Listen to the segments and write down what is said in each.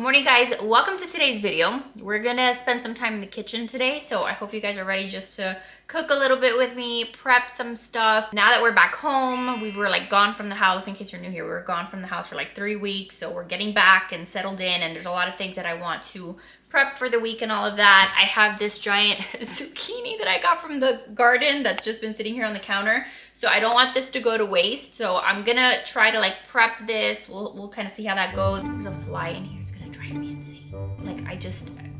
morning, guys. Welcome to today's video. We're gonna spend some time in the kitchen today, so I hope you guys are ready just to cook a little bit with me, prep some stuff. Now that we're back home, we were like gone from the house. In case you're new here, we were gone from the house for like 3 weeks, so we're getting back and settled in, and there's a lot of things that I want to prep for the week and all of that. I have this giant zucchini that I got from the garden that's just been sitting here on the counter, so I don't want this to go to waste. So I'm gonna try to like prep this. We'll kind of see how that goes. There's a fly in here. It's gonna drive me insane. Like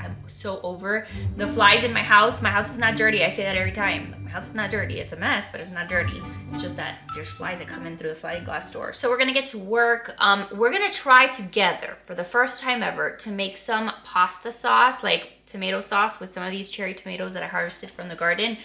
I'm so over the flies in my house. My house is not dirty. I say that every time. My house is not dirty. It's a mess, but it's not dirty. It's just that there's flies that come in through the sliding glass door. So we're gonna get to work. We're gonna try together for the first time ever to make some pasta sauce, like tomato sauce with some of these cherry tomatoes that I harvested from the garden.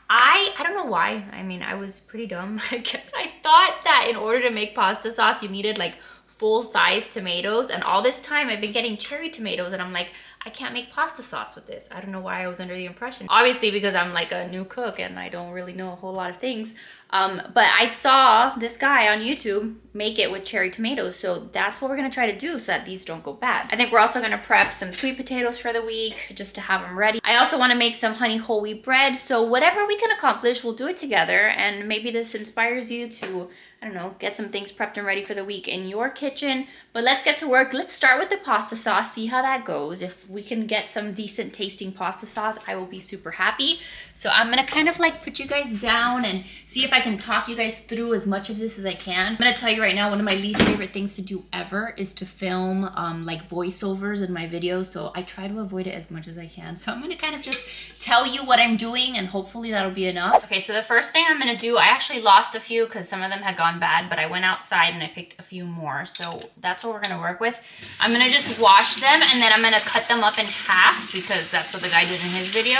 I don't know why. I mean, I was pretty dumb. I guess I thought that in order to make pasta sauce, you needed like full-size tomatoes, and all this time I've been getting cherry tomatoes, and I'm like, I can't make pasta sauce with this. I don't know why I was under the impression. Obviously because I'm like a new cook and I don't really know a whole lot of things. But I saw this guy on YouTube make it with cherry tomatoes, so that's what we're gonna try to do so that these don't go bad. I think we're also gonna prep some sweet potatoes for the week just to have them ready. I also wanna make some honey whole wheat bread, so whatever we can accomplish, we'll do it together, and maybe this inspires you to, I don't know, get some things prepped and ready for the week in your kitchen. But let's get to work. Let's start with the pasta sauce, see how that goes. If we can get some decent tasting pasta sauce, I will be super happy. So I'm gonna kind of like put you guys down and see if I can talk you guys through as much of this as I can. I'm gonna tell you right now, one of my least favorite things to do ever is to film like voiceovers in my videos. So I try to avoid it as much as I can. So I'm gonna kind of just tell you what I'm doing, and hopefully that'll be enough. Okay, so the first thing I'm gonna do, I actually lost a few because some of them had gone bad, but I went outside and I picked a few more. So that's what we're gonna work with. I'm gonna just wash them, and then I'm gonna cut them up in half because that's what the guy did in his video.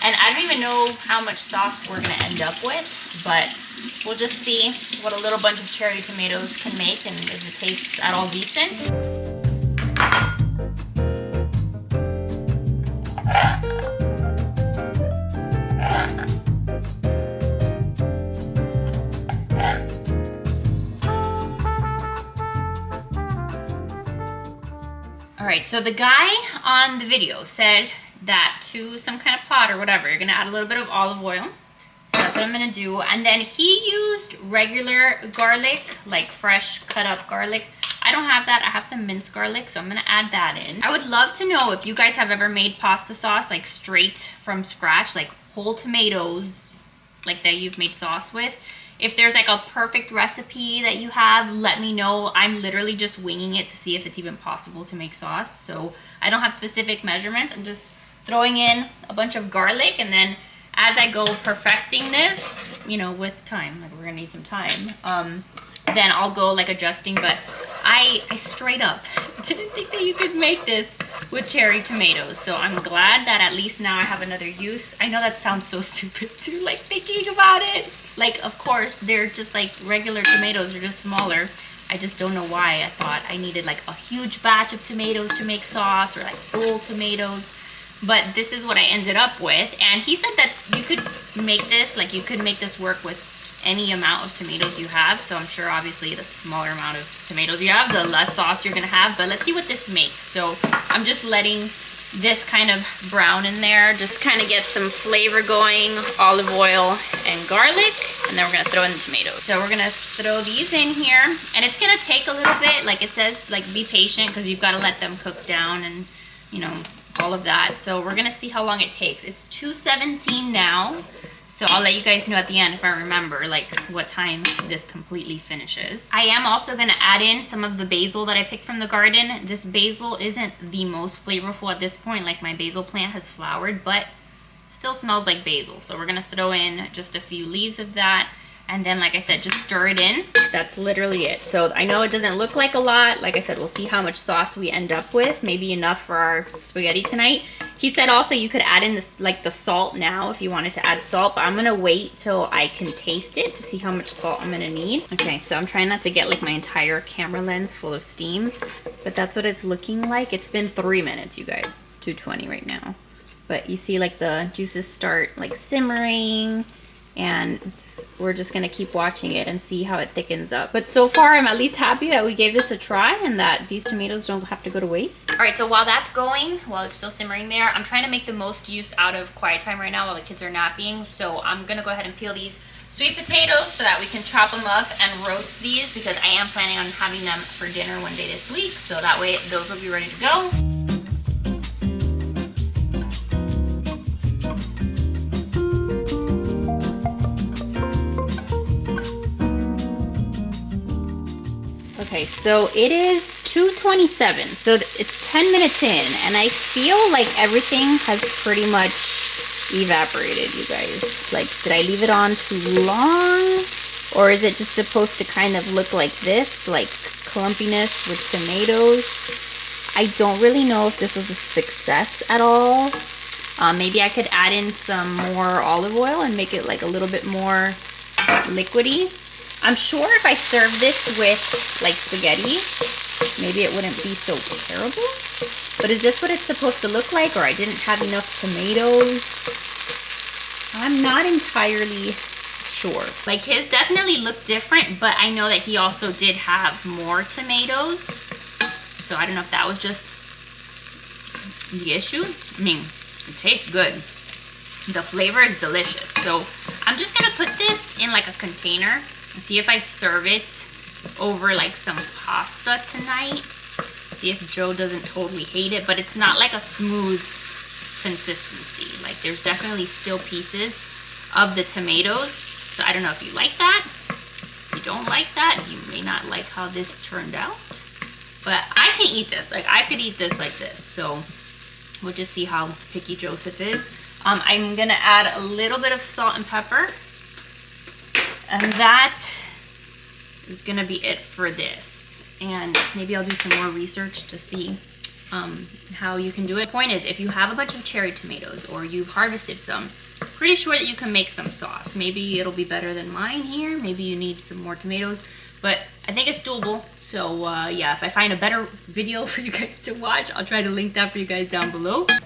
And I don't even know how much sauce we're gonna end up with, but we'll just see what a little bunch of cherry tomatoes can make and if it tastes at all decent. Alright, so the guy on the video said that to some kind of pot or whatever, you're gonna add a little bit of olive oil. So that's what I'm gonna do. And then he used regular garlic, like fresh cut up garlic. I don't have that. I have some minced garlic, so I'm gonna add that in. I would love to know if you guys have ever made pasta sauce like straight from scratch, like whole tomatoes, like that you've made sauce with. If there's like a perfect recipe that you have, let me know. I'm literally just winging it to see if it's even possible to make sauce. So I don't have specific measurements. I'm just throwing in a bunch of garlic, and then as I go perfecting this, you know, with time, like we're gonna need some time, then I'll go like adjusting. But I straight up didn't think that you could make this with cherry tomatoes. So I'm glad that at least now I have another use. I know that sounds so stupid too, like thinking about it. Like, of course, they're just like regular tomatoes, they're just smaller. I just don't know why I thought I needed like a huge batch of tomatoes to make sauce, or like full tomatoes. But this is what I ended up with. And he said that you could make this, like you could make this work with any amount of tomatoes you have. So I'm sure obviously the smaller amount of tomatoes you have, the less sauce you're gonna have. But let's see what this makes. So I'm just letting this kind of brown in there, just kind of get some flavor going, olive oil and garlic, and then we're gonna throw in the tomatoes. So we're gonna throw these in here, and it's gonna take a little bit, like it says, like be patient because you've got to let them cook down and, you know, all of that. So we're gonna see how long it takes. It's 2:17 now, so I'll let you guys know at the end if I remember like what time this completely finishes. I am also gonna add in some of the basil that I picked from the garden. This basil isn't the most flavorful at this point, like my basil plant has flowered, but still smells like basil. So we're gonna throw in just a few leaves of that, and then like I said, just stir it in. That's literally it. So I know it doesn't look like a lot. Like I said, we'll see how much sauce we end up with, maybe enough for our spaghetti tonight. He said also you could add in this, like the salt now if you wanted to add salt, but I'm gonna wait till I can taste it to see how much salt I'm gonna need. Okay, so I'm trying not to get like my entire camera lens full of steam, but that's what it's looking like. It's been 3 minutes, you guys. It's 2:20 right now. But you see like the juices start like simmering, and we're just gonna keep watching it and see how it thickens up. But so far, I'm at least happy that we gave this a try and that these tomatoes don't have to go to waste. All right, so while that's going, while it's still simmering there, I'm trying to make the most use out of quiet time right now while the kids are napping. So I'm gonna go ahead and peel these sweet potatoes so that we can chop them up and roast these, because I am planning on having them for dinner one day this week. So that way those will be ready to go. Okay, so it is 2:27, so it's 10 minutes in, and I feel like everything has pretty much evaporated, you guys. Like, did I leave it on too long? Or is it just supposed to kind of look like this, like clumpiness with tomatoes? I don't really know if this was a success at all. Maybe I could add in some more olive oil and make it like a little bit more liquidy. I'm sure if I serve this with like spaghetti, maybe it wouldn't be so terrible. But is this what it's supposed to look like, or I didn't have enough tomatoes? I'm not entirely sure. Like, his definitely looked different, but I know that he also did have more tomatoes. So I don't know if that was just the issue. I mean, it tastes good. The flavor is delicious. So I'm just gonna put this in like a container and see if I serve it over like some pasta tonight. See if Joe doesn't totally hate it, but it's not like a smooth consistency. Like, there's definitely still pieces of the tomatoes. So I don't know if you like that. If you don't like that, you may not like how this turned out. But I can eat this. Like, I could eat this like this. So we'll just see how picky Joseph is. I'm gonna add a little bit of salt and pepper. And that is gonna be it for this. And maybe I'll do some more research to see how you can do it. The point is, if you have a bunch of cherry tomatoes or you've harvested some, pretty sure that you can make some sauce. Maybe it'll be better than mine here. Maybe you need some more tomatoes, but I think it's doable. So yeah, if I find a better video for you guys to watch, I'll try to link that for you guys down below. But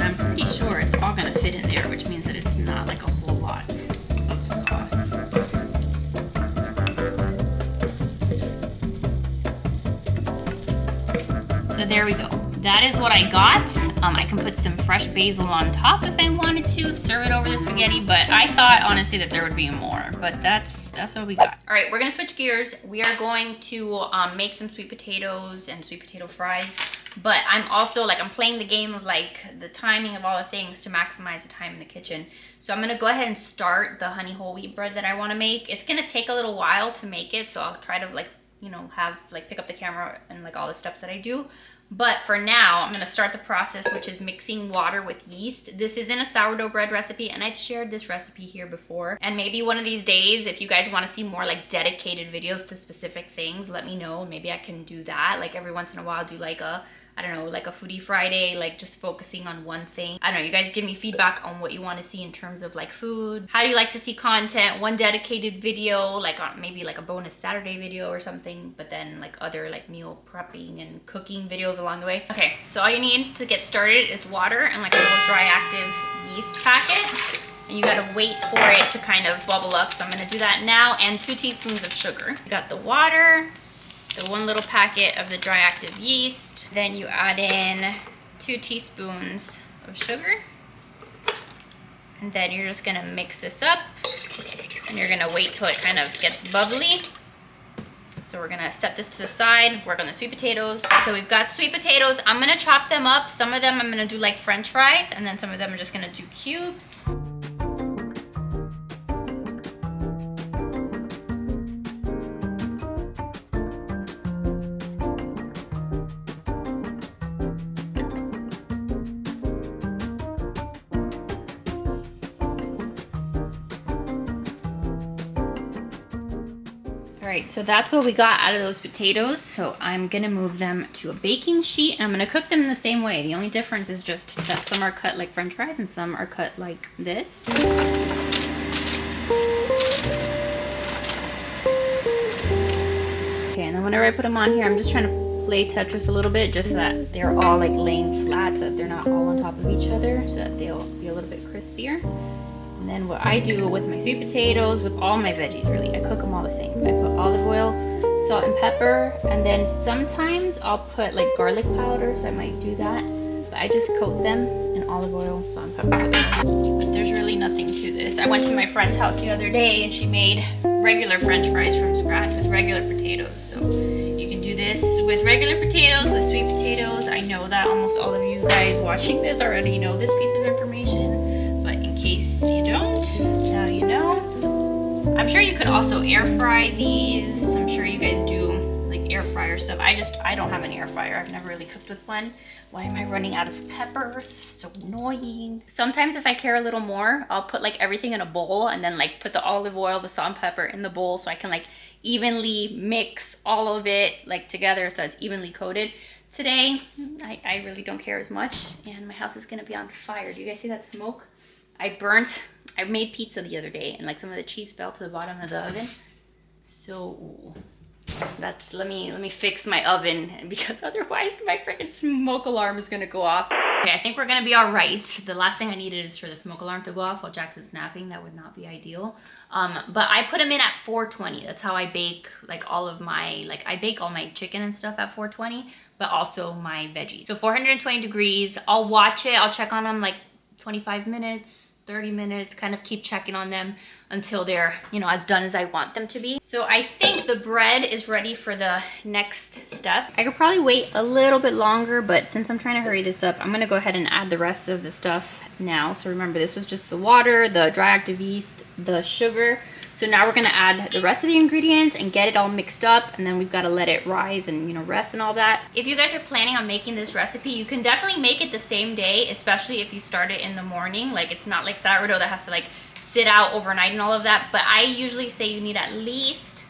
I'm pretty sure it's all gonna fit in there, which means that it's not like a whole lot of sauce. So there we go. That is what I got. I can put some fresh basil on top if I wanted to, serve it over the spaghetti, but I thought honestly that there would be more, but that's what we got. All right, we're gonna switch gears. We are going to make some sweet potatoes and sweet potato fries, but I'm also like, I'm playing the game of like the timing of all the things to maximize the time in the kitchen. So I'm gonna go ahead and start the honey whole wheat bread that I wanna make. It's gonna take a little while to make it, so I'll try to like, you know, have like pick up the camera and like all the steps that I do. But for now, I'm gonna start the process, which is mixing water with yeast. This isn't a sourdough bread recipe, and I've shared this recipe here before. And maybe one of these days, if you guys wanna see more like dedicated videos to specific things, let me know. Maybe I can do that. Like every once in a while, do like a, I don't know, like a foodie Friday, like just focusing on one thing. I don't know, you guys give me feedback on what you want to see in terms of like food. How do you like to see content? One dedicated video, like on maybe like a bonus Saturday video or something, but then like other like meal prepping and cooking videos along the way. Okay, so all you need to get started is water and like a little dry active yeast packet. And you gotta wait for it to kind of bubble up. So I'm gonna do that now, and 2 teaspoons of sugar. You got the water, the 1 little packet of the dry active yeast. Then you add in 2 teaspoons of sugar. And then you're just gonna mix this up. And you're gonna wait till it kind of gets bubbly. So we're gonna set this to the side, work on the sweet potatoes. So we've got sweet potatoes. I'm gonna chop them up. Some of them I'm gonna do like French fries, and then some of them I'm just gonna do cubes. Alright, so that's what we got out of those potatoes. So I'm gonna move them to a baking sheet, and I'm gonna cook them in the same way. The only difference is just that some are cut like French fries and some are cut like this. Okay, and then whenever I put them on here, I'm just trying to play Tetris a little bit, just so that they're all like laying flat, so that they're not all on top of each other, so that they'll be a little bit crispier. And then what I do with my sweet potatoes, with all my veggies really, I cook them all the same. I put olive oil, salt and pepper, and then sometimes I'll put like garlic powder, so I might do that. But I just coat them in olive oil, salt and pepper for the most. But there's really nothing to this. I went to my friend's house the other day and she made regular French fries from scratch with regular potatoes. So you can do this with regular potatoes, with sweet potatoes. I know that almost all of you guys watching this already know this piece of information, but in case you don't, now you know. I'm sure you could also air fry these. I'm sure you guys do like air fryer stuff. I don't have an air fryer. I've never really cooked with one. Why am I running out of pepper? So annoying. Sometimes if I care a little more, I'll put like everything in a bowl and then like put the olive oil, the salt and pepper in the bowl so I can like evenly mix all of it like together so it's evenly coated. Today, I really don't care as much and my house is gonna be on fire. Do you guys see that smoke? I made pizza the other day and like some of the cheese fell to the bottom of the oven. So that's, let me fix my oven because otherwise my freaking smoke alarm is gonna go off. Okay, I think we're gonna be all right. The last thing I needed is for the smoke alarm to go off while Jackson's napping. That would not be ideal. But I put them in at 420. That's how I bake like all of my, I bake all my chicken and stuff at 420, but also my veggies. So 420 degrees, I'll watch it. I'll check on them like 25 minutes, 30 minutes, kind of keep checking on them until they're, you know, as done as I want them to be. So I think the bread is ready for the next step. I could probably wait a little bit longer, but since I'm trying to hurry this up, I'm gonna go ahead and add the rest of the stuff now. So remember, this was just the water, the dry active yeast, the sugar. So now we're gonna add the rest of the ingredients and get it all mixed up, and then we've gotta let it rise and, you know, rest and all that. If you guys are planning on making this recipe, you can definitely make it the same day, especially if you start it in the morning. Like, it's not like sourdough that has to like sit out overnight and all of that, but I usually say you need at least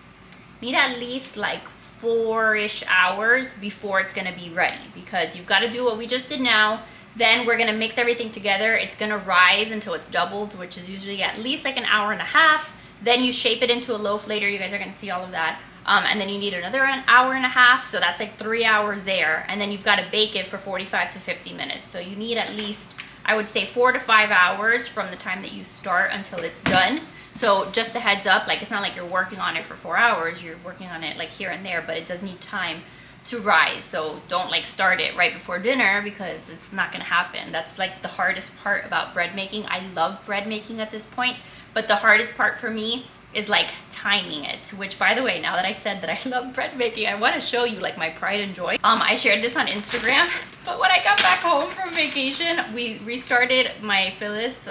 like 4-ish hours before it's gonna be ready, because you've gotta do what we just did now. Then we're gonna mix everything together. It's gonna rise until it's doubled, which is usually at least like an hour and a half. Then you shape it into a loaf later. You guys are gonna see all of that. And then you need another hour and a half, so that's like 3 hours there. And then you've gotta bake it for 45 to 50 minutes. So you need at least, I would say 4 to 5 hours from the time that you start until it's done. So just a heads up, like, it's not like you're working on it for 4 hours. You're working on it like here and there, but it does need time to rise. So don't like start it right before dinner, because it's not gonna happen. That's like the hardest part about bread making. I love bread making at this point, but the hardest part for me is like timing it, which, by the way, now that I said that I love bread making, I want to show you like my pride and joy. I shared this on Instagram, but when I got back home from vacation, we restarted my Phyllis,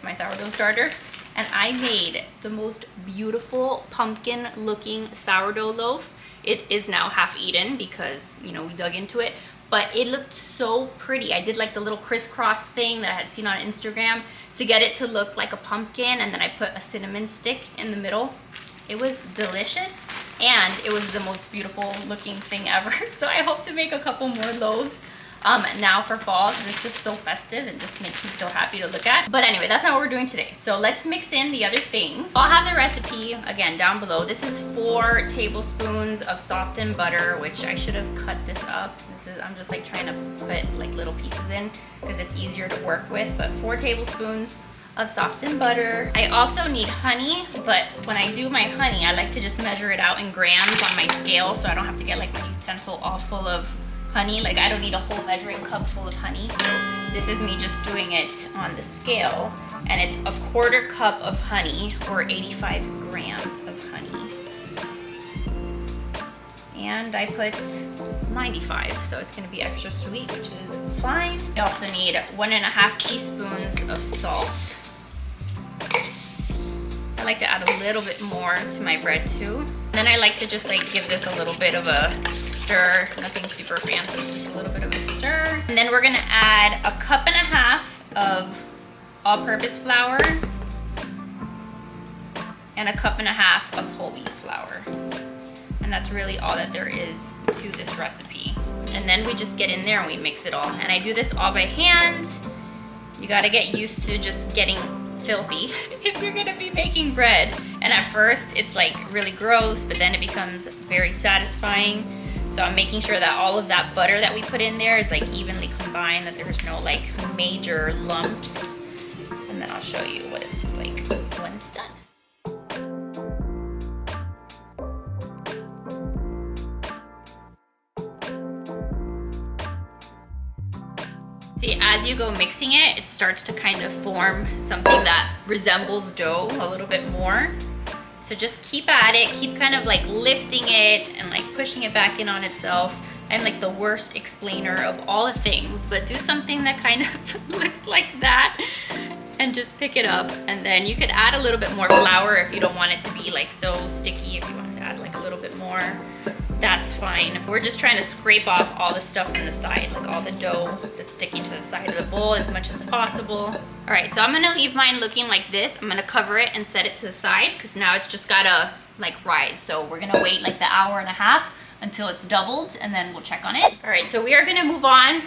my sourdough starter, and I made the most beautiful pumpkin looking sourdough loaf. It is now half eaten because, you know, we dug into it, but it looked so pretty. I did like the little crisscross thing that I had seen on Instagram to get it to look like a pumpkin, and then I put a cinnamon stick in the middle. It was delicious, and it was the most beautiful looking thing ever. So I hope to make a couple more loaves now for fall, because it's just so festive and just makes me so happy to look at. But anyway, that's not what we're doing today. So let's mix in the other things. I'll have the recipe again down below. This is 4 tablespoons of softened butter, which I should have cut this up. I'm just like trying to put like little pieces in because it's easier to work with, but 4 tablespoons of softened butter. I also need honey, but when I do my honey, I like to just measure it out in grams on my scale, so I don't have to get like my utensil all full of honey. Like, I don't need a whole measuring cup full of honey. So this is me just doing it on the scale, and it's 1/4 cup of honey, or 85 grams of honey. And I put 95, so it's gonna be extra sweet, which is fine. I also need 1.5 teaspoons of salt. I like to add a little bit more to my bread too. And then I like to just like give this a little bit of a stir, nothing super fancy, just a little bit of a stir. And then we're gonna add 1.5 cups of all-purpose flour and 1.5 cups of whole wheat flour. And that's really all that there is to this recipe. And then we just get in there and we mix it all. And I do this all by hand. You gotta get used to just getting filthy if you're gonna be making bread. And at first it's like really gross, but then it becomes very satisfying. So I'm making sure that all of that butter that we put in there is like evenly combined, that there's no like major lumps. And then I'll show you what it looks like when it's done. See, as you go mixing it, it starts to kind of form something that resembles dough a little bit more. So just keep at it, keep kind of like lifting it and like pushing it back in on itself. I'm like the worst explainer of all the things, but do something that kind of looks like that and just pick it up. And then you could add a little bit more flour if you don't want it to be like so sticky. If you want to add like a little bit more, that's fine. We're just trying to scrape off all the stuff from the side, like all the dough that's sticking to the side of the bowl as much as possible. All right, so I'm gonna leave mine looking like this. I'm gonna cover it and set it to the side because now it's just gotta like rise. So we're gonna wait like the hour and a half until it's doubled and then we'll check on it. All right, so we are gonna move on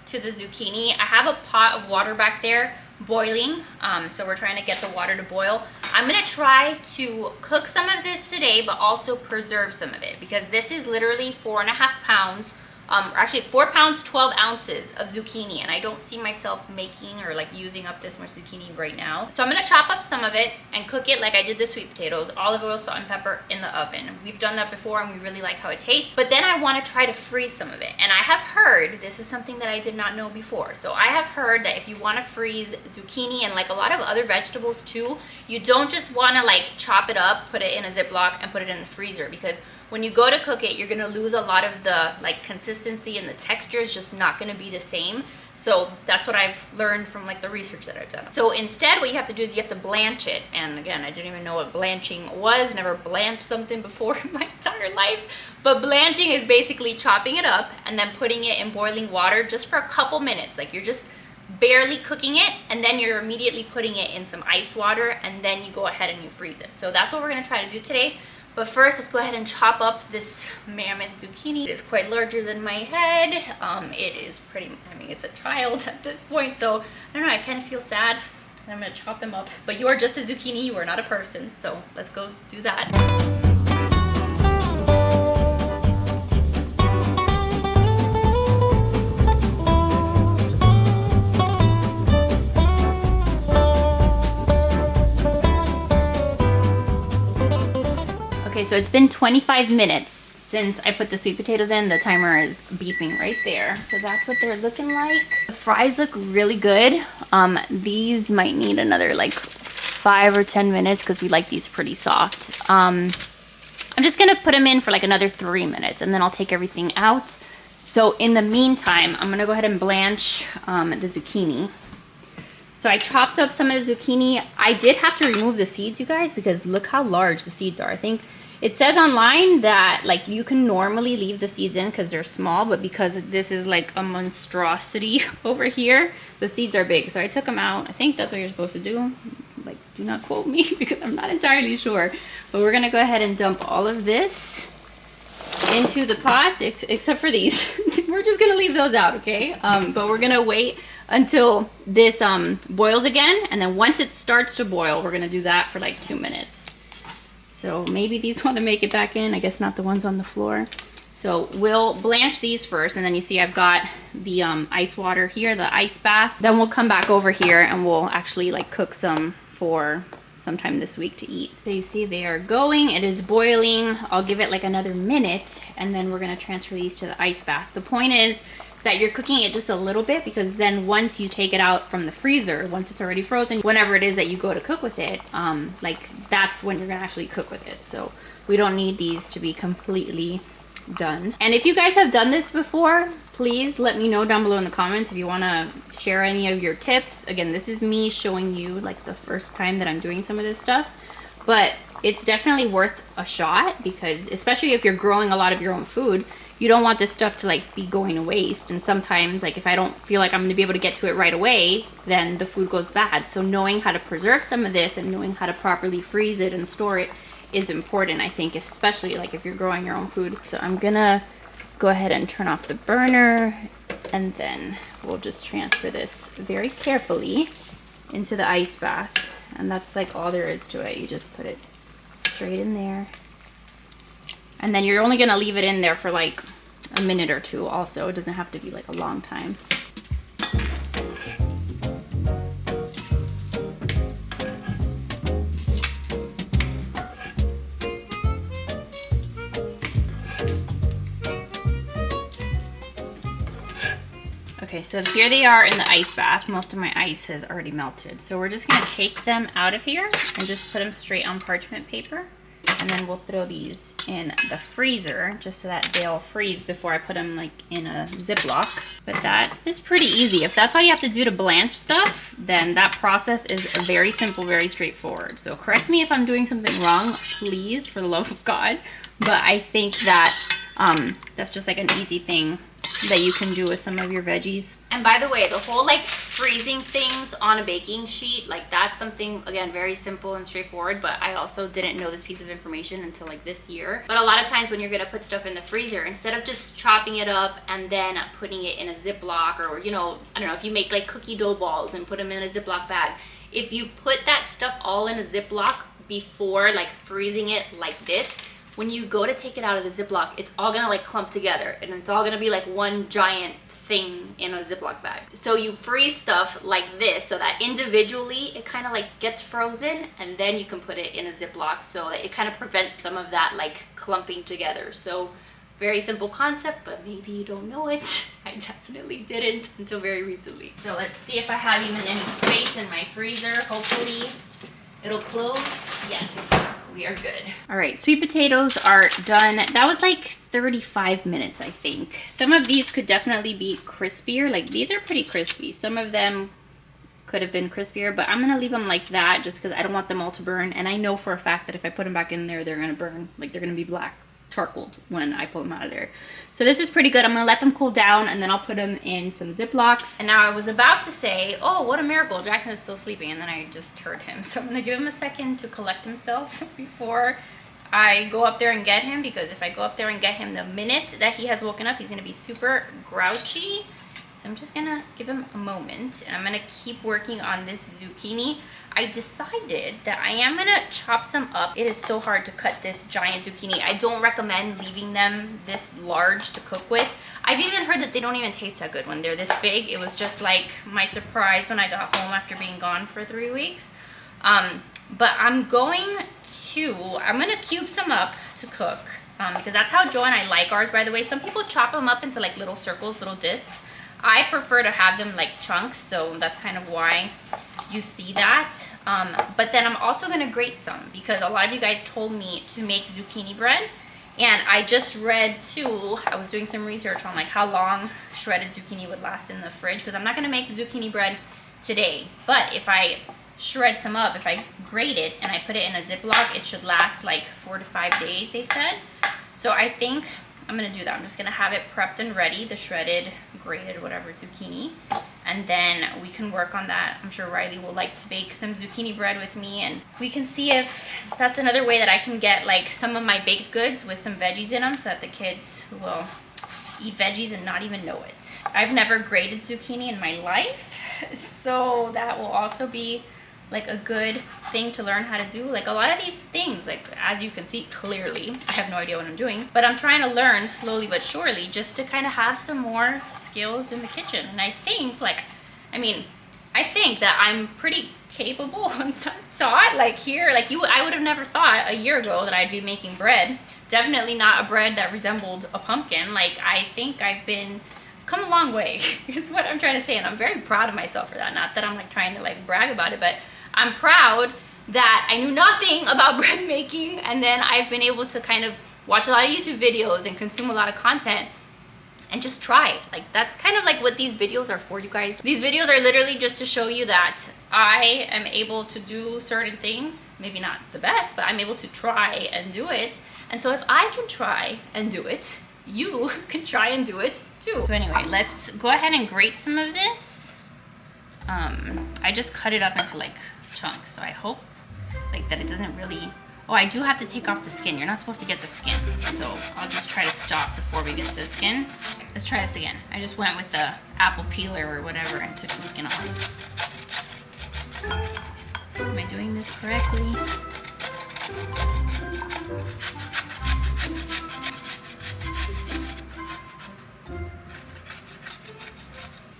to the zucchini. I have a pot of water back there boiling, so we're trying to get the water to boil. I'm gonna try to cook some of this today, but also preserve some of it because this is literally 4.5 pounds, actually 4 pounds 12 ounces of zucchini, and I don't see myself making or like using up this much zucchini right now. So I'm gonna chop up some of it and cook it like I did the sweet potatoes, olive oil, salt and pepper in the oven. We've done that before and we really like how it tastes, but then I want to try to freeze some of it. And I have heard, this is something that I did not know before, so I have heard that if you want to freeze zucchini and like a lot of other vegetables too, you don't just want to like chop it up, put it in a Ziploc and put it in the freezer, because when you go to cook it, you're gonna lose a lot of the like consistency and the texture is just not gonna be the same. So that's what I've learned from like the research that I've done. So instead what you have to do is you have to blanch it. And again, I didn't even know what blanching was, never blanched something before in my entire life. But blanching is basically chopping it up and then putting it in boiling water just for a couple minutes. Like you're just barely cooking it and then you're immediately putting it in some ice water and then you go ahead and you freeze it. So that's what we're gonna try to do today. But first, let's go ahead and chop up this mammoth zucchini. It is quite larger than my head. It is pretty, I mean, it's a child at this point, so I don't know, I kind of feel sad. I'm gonna chop him up. But you are just a zucchini, you are not a person, so let's go do that. Okay, so it's been 25 minutes since I put the sweet potatoes in. The timer is beeping right there. So that's what they're looking like. The fries look really good. These might need another like 5 or 10 minutes because we like these pretty soft. I'm just gonna put them in for like another 3 minutes and then I'll take everything out. So in the meantime, I'm gonna go ahead and blanch the zucchini. So I chopped up some of the zucchini. I did have to remove the seeds, you guys, because look how large the seeds are. I think it says online that like you can normally leave the seeds in because they're small, but because this is like a monstrosity over here, the seeds are big. So I took them out. I think that's what you're supposed to do. Like, do not quote me because I'm not entirely sure. But we're gonna go ahead and dump all of this into the pot, except for these. We're just gonna leave those out, okay? But we're gonna wait until this boils again, and then once it starts to boil, we're gonna do that for like 2 minutes. So maybe these want to make it back in, I guess not the ones on the floor. So we'll blanch these first, and then you see I've got the ice water here, the ice bath. Then we'll come back over here and we'll actually like cook some for sometime this week to eat. So you see they are going, it is boiling. I'll give it like another minute and then we're gonna transfer these to the ice bath. The point is that you're cooking it just a little bit, because then once you take it out from the freezer, once it's already frozen, whenever it is that you go to cook with it, like that's when you're gonna actually cook with it. So we don't need these to be completely done. And if you guys have done this before, please let me know down below in the comments if you want to share any of your tips. Again, this is me showing you like the first time that I'm doing some of this stuff, but it's definitely worth a shot, because especially if you're growing a lot of your own food, you don't want this stuff to like be going to waste. And sometimes like if I don't feel like I'm going to be able to get to it right away, then the food goes bad. So knowing how to preserve some of this and knowing how to properly freeze it and store it is important, I think, especially like if you're growing your own food. So I'm gonna go ahead and turn off the burner, and then we'll just transfer this very carefully into the ice bath. And that's like all there is to it. You just put it straight in there. And then you're only gonna leave it in there for like a minute or two also. It doesn't have to be like a long time. Okay, so here they are in the ice bath. Most of my ice has already melted. So we're just gonna take them out of here and just put them straight on parchment paper. And then we'll throw these in the freezer just so that they'll freeze before I put them like in a Ziploc. But that is pretty easy. If that's all you have to do to blanch stuff, then that process is very simple, very straightforward. So correct me if I'm doing something wrong, please, for the love of God. But I think that that's just like an easy thing that you can do with some of your veggies. And by the way, the whole like freezing things on a baking sheet, like that's something, again, very simple and straightforward, but I also didn't know this piece of information until like this year. But a lot of times when you're gonna put stuff in the freezer, instead of just chopping it up and then putting it in a Ziploc, or you know, I don't know, if you make like cookie dough balls and put them in a Ziploc bag, if you put that stuff all in a Ziploc before like freezing it like this, when you go to take it out of the Ziploc, it's all gonna like clump together and it's all gonna be like one giant thing in a Ziploc bag. So you freeze stuff like this so that individually it kind of like gets frozen, and then you can put it in a Ziploc so that it kind of prevents some of that like clumping together. So very simple concept, but maybe you don't know it. I definitely didn't until very recently. So let's see if I have even any space in my freezer. Hopefully it'll close. Yes, we are good. All right, sweet potatoes are done. That was like 35 minutes, I think. Some of these could definitely be crispier. Like these are pretty crispy. Some of them could have been crispier, but I'm gonna leave them like that just because I don't want them all to burn. And I know for a fact that if I put them back in there, they're gonna burn. Like they're gonna be black charcoaled when I pull them out of there. So this is pretty good. I'm gonna let them cool down and then I'll put them in some Ziplocs. And now I was about to say, oh, what a miracle, Jackson is still sleeping, and then I just heard him. So I'm gonna give him a second to collect himself before I go up there and get him, because if I go up there and get him the minute that he has woken up, he's gonna be super grouchy. So I'm just gonna give him a moment, and I'm gonna keep working on this zucchini. I decided that I am gonna chop some up. It is so hard to cut this giant zucchini. I don't recommend leaving them this large to cook with. I've even heard that they don't even taste that good when they're this big. It was just like my surprise when I got home after being gone for 3 weeks. But I'm gonna cube some up to cook, because that's how Joe and I like ours, by the way. Some people chop them up into like little circles, little discs. I prefer to have them like chunks, so that's kind of why you see that. But then I'm also gonna grate some, because a lot of you guys told me to make zucchini bread, and I just read too, I was doing some research on like how long shredded zucchini would last in the fridge, because I'm not gonna make zucchini bread today, but if I shred some up, if I grate it and I put it in a Ziploc, it should last like 4 to 5 days, they said. So I think I'm gonna do that. I'm just gonna have it prepped and ready, the shredded, grated, whatever zucchini, and then we can work on that. I'm sure Riley will like to bake some zucchini bread with me, and we can see if that's another way that I can get like some of my baked goods with some veggies in them so that the kids will eat veggies and not even know it. I've never grated zucchini in my life, so that will also be like a good thing to learn how to do. Like a lot of these things, like as you can see clearly, I have no idea what I'm doing, but I'm trying to learn slowly but surely just to kind of have some more skills in the kitchen. And I think like, I think that I'm pretty capable once I saw it, like here, like I would have never thought a year ago that I'd be making bread. Definitely not a bread that resembled a pumpkin. Like I think I've come a long way is what I'm trying to say, and I'm very proud of myself for that. Not that I'm like trying to like brag about it, but I'm proud that I knew nothing about bread making, and then I've been able to kind of watch a lot of YouTube videos and consume a lot of content and just try it. Like that's kind of like what these videos are for, you guys. These videos are literally just to show you that I am able to do certain things, maybe not the best, but I'm able to try and do it. And so if I can try and do it, you can try and do it too. So anyway, let's go ahead and grate some of this. I just cut it up into like chunks, so I hope like that it doesn't really, oh, I do have to take off the skin. You're not supposed to get the skin, so I'll just try to stop before we get to the skin. Let's try this again. I just went with the apple peeler or whatever and took the skin off. Am I doing this correctly?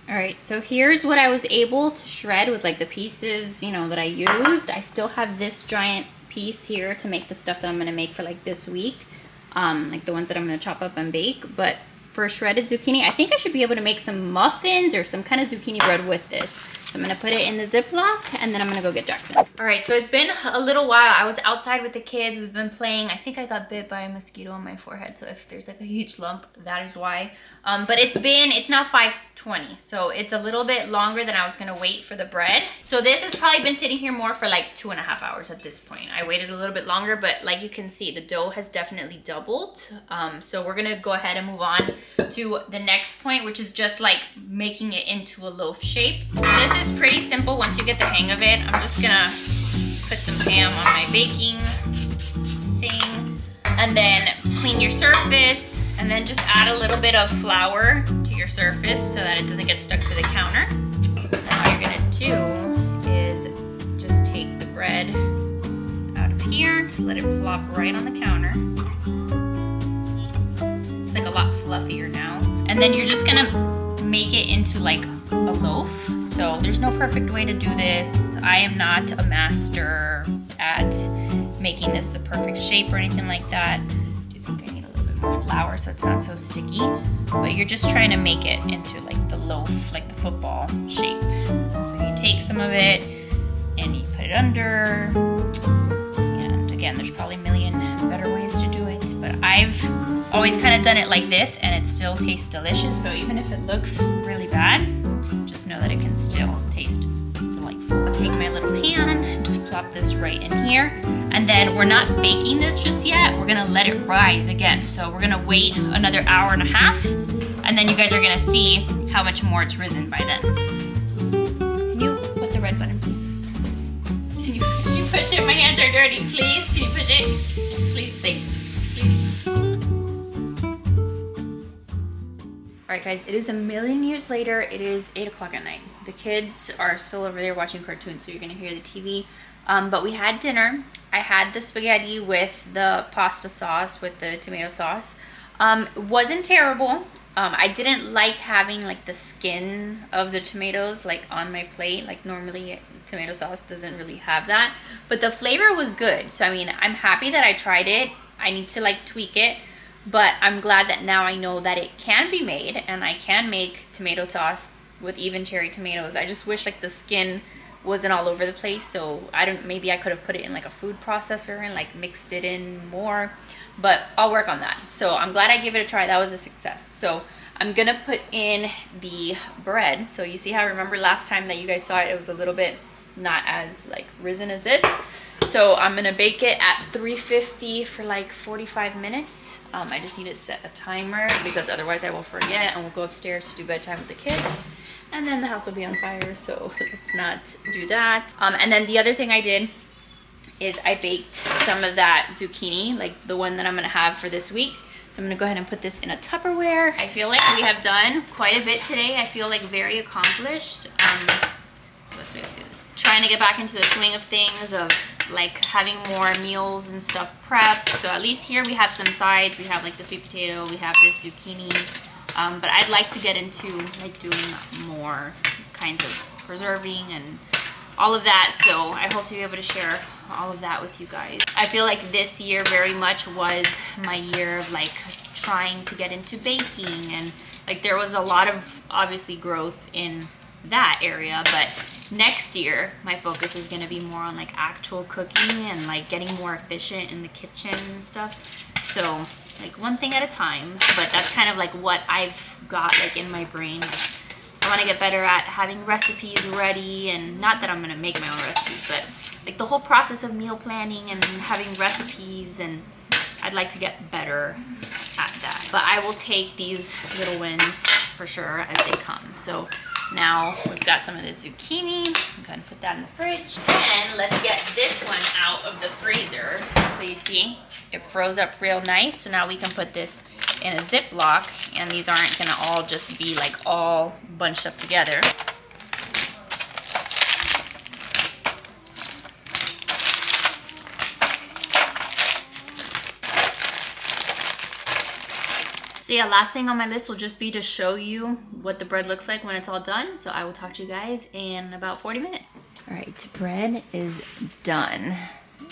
All right, so here's what I was able to shred with like the pieces, you know, that I used. I still have this giant piece here to make the stuff that I'm gonna make for like this week, like the ones that I'm gonna chop up and bake. But for shredded zucchini. I think I should be able to make some muffins or some kind of zucchini bread with this. So I'm gonna put it in the Ziploc and then I'm gonna go get Jackson. All right, so it's been a little while. I was outside with the kids. We've been playing. I think I got bit by a mosquito on my forehead. So if there's like a huge lump, that is why. But it's now 5:20. So it's a little bit longer than I was gonna wait for the bread. So this has probably been sitting here more for like 2.5 hours at this point. I waited a little bit longer, but like you can see, the dough has definitely doubled. So we're gonna go ahead and move on to the next point, which is just like making it into a loaf shape. This is pretty simple once you get the hang of it. I'm just gonna put some ham on my baking thing and then clean your surface and then just add a little bit of flour to your surface so that it doesn't get stuck to the counter. And all you're gonna do is just take the bread out of here, just let it plop right on the counter. It's like a lot fluffier now. And then you're just gonna make it into like a loaf. So there's no perfect way to do this. I am not a master at making this the perfect shape or anything like that. I do think I need a little bit more flour so it's not so sticky. But you're just trying to make it into like the loaf, like the football shape. So you take some of it and you put it under. And again, there's probably a million better ways to do it. But I've always kind of done it like this and it still tastes delicious. So even if it looks really bad, just know that it can still taste delightful. I'll take my little pan and just plop this right in here. And then we're not baking this just yet. We're gonna let it rise again. So we're gonna wait another hour and a half. And then you guys are gonna see how much more it's risen by then. Can you put the red button, please? Can you push it? My hands are dirty, please. Can you push it? Please, thanks. Alright guys, it is a million years later. It is 8 o'clock at night. The kids are still over there watching cartoons, so you're gonna hear the TV. But we had dinner. I had the spaghetti with the pasta sauce, with the tomato sauce. It wasn't terrible. I didn't like having like the skin of the tomatoes like on my plate. Like normally tomato sauce doesn't really have that. But the flavor was good. So I mean, I'm happy that I tried it. I need to like tweak it. But I'm glad that now I know that it can be made and I can make tomato sauce with even cherry tomatoes. I just wish like the skin wasn't all over the place. So maybe I could have put it in like a food processor and like mixed it in more, but I'll work on that. So I'm glad I gave it a try. That was a success. So I'm gonna put in the bread. So you see how I remember last time that you guys saw it, it was a little bit not as like risen as this. So I'm gonna bake it at 350 for like 45 minutes. I just need to set a timer because otherwise I will forget and we'll go upstairs to do bedtime with the kids. And then the house will be on fire, so let's not do that. And then the other thing I did is I baked some of that zucchini, like the one that I'm gonna have for this week. So I'm gonna go ahead and put this in a Tupperware. I feel like we have done quite a bit today. I feel like very accomplished. So let's do this. Trying to get back into the swing of things, of like having more meals and stuff prepped. So at least here we have some sides. We have like the sweet potato, we have this zucchini. But I'd like to get into like doing more kinds of preserving and all of that. So I hope to be able to share all of that with you guys. I feel like this year very much was my year of like trying to get into baking, and like there was a lot of obviously growth in that area, but next year my focus is going to be more on like actual cooking and like getting more efficient in the kitchen and stuff. So like one thing at a time, but that's kind of like what I've got like in my brain. Like, I want to get better at having recipes ready, and not that I'm going to make my own recipes, but like the whole process of meal planning and having recipes, and I'd like to get better at that. But I will take these little wins for sure as they come. So now we've got some of the zucchini. I'm going to put that in the fridge. And let's get this one out of the freezer. So you see, it froze up real nice. So now we can put this in a Ziploc, and these aren't going to all just be like all bunched up together. So yeah, last thing on my list will just be to show you what the bread looks like when it's all done. So I will talk to you guys in about 40 minutes. All right, bread is done.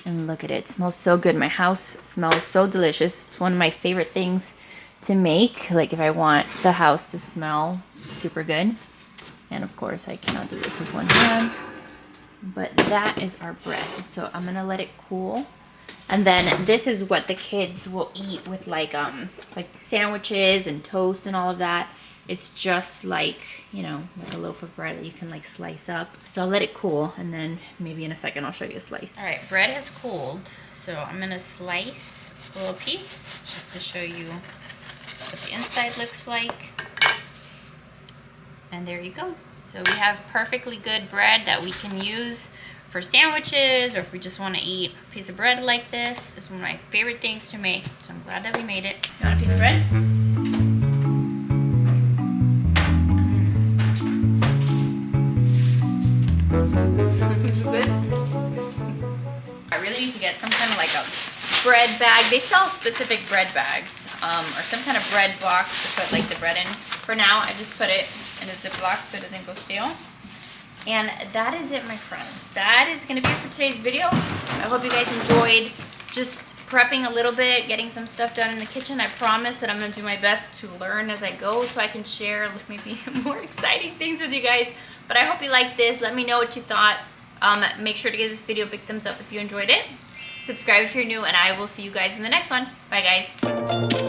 And look at it, it smells so good. My house smells so delicious. It's one of my favorite things to make, like if I want the house to smell super good. And of course I cannot do this with one hand, but that is our bread. So I'm gonna let it cool. And then this is what the kids will eat with like sandwiches and toast and all of that. It's just like, you know, like a loaf of bread that you can like slice up. So I'll let it cool, and then maybe in a second I'll show you a slice. All right, bread has cooled, so I'm gonna slice a little piece just to show you what the inside looks like. And there you go. So we have perfectly good bread that we can use for sandwiches, or if we just want to eat a piece of bread like this. It's one of my favorite things to make, so I'm glad that we made it. You want a piece of bread? Good? I really need to get some kind of like a bread bag. They sell specific bread bags, or some kind of bread box to put like the bread in. For now, I just put it in a Ziploc so it doesn't go stale. And that is it, my friends. That is gonna be it for today's video. I hope you guys enjoyed just prepping a little bit, getting some stuff done in the kitchen. I promise that I'm gonna do my best to learn as I go so I can share maybe more exciting things with you guys. But I hope you liked this. Let me know what you thought. Make sure to give this video a big thumbs up if you enjoyed it. Subscribe if you're new, and I will see you guys in the next one. Bye, guys.